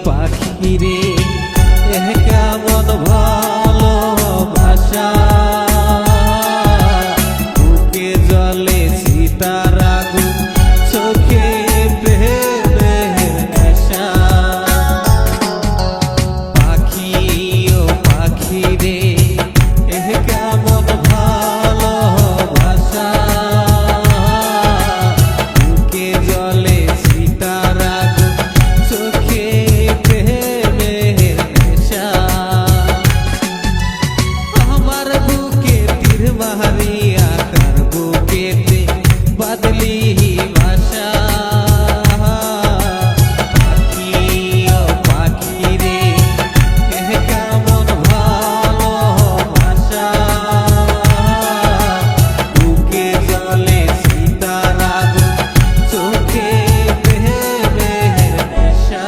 পাখি রে কেমন ভালোবাসা বুকে জ্বলে সীতার আগুন চোখে প্রেমের নেশা পাখি ও পাখি রে কেমন ভালোবাসা বুকে জ্বলে সীতার আগুন চোখে প্রেমের নেশা আমার বুকে তীর মারিয়া তার বুকেতে বাদলি ভাষা পাখি ও পাখি রে কেমন ভালোবাসা বুকে জ্বলে সীতার আগুন চোখে প্রেমের নেশা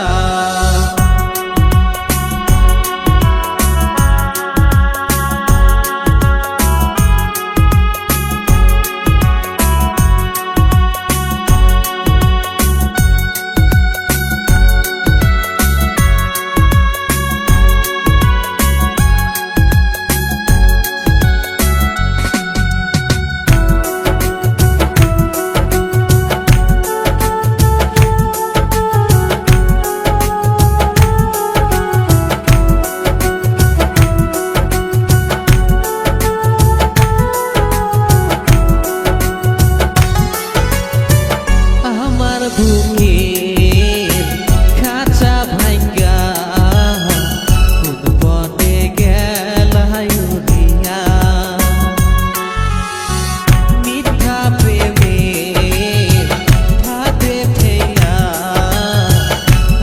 বুকের খাঁচা ভাঙ্গা কোন বনে গেলাই উড়িয়া মিথ্যা প্রেমের ফাঁদে ফেলা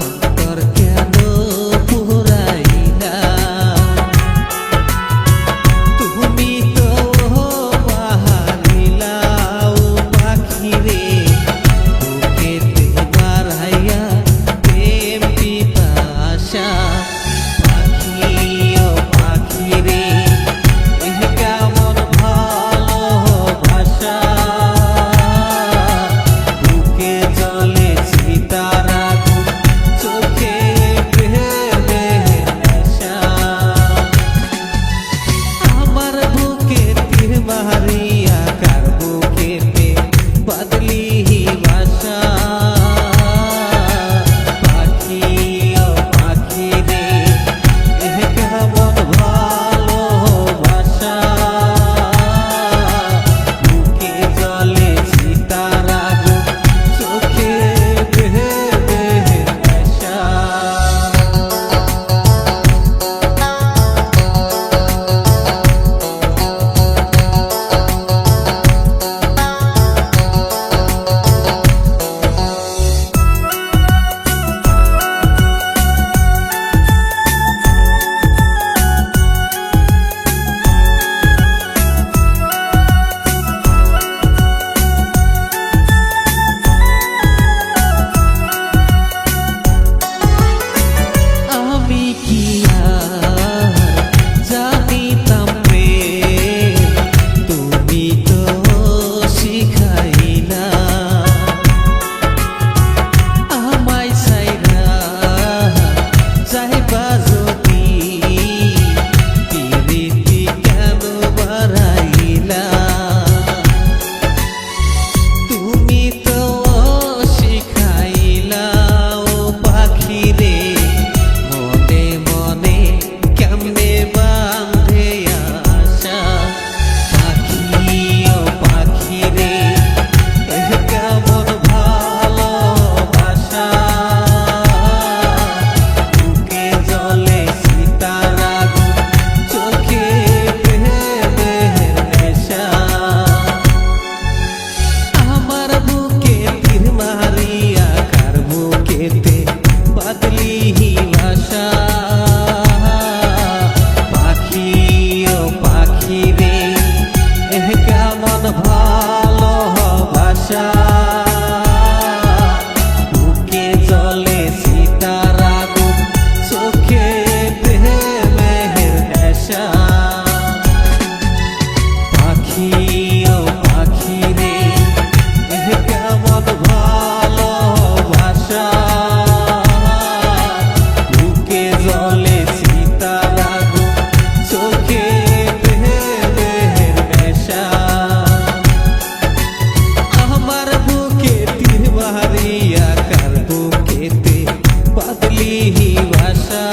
অন্তর কেন পুরাইলা তুমি তো বাহারিলা ও পাখি রে মারিয়া কার বুকেতে বাদলি ভাষা পাখি ও পাখি রে কেমন ভালোবাসা বুকে জ্বলে সীতার আগুন চোখে প্রেমের নেশা ভাষা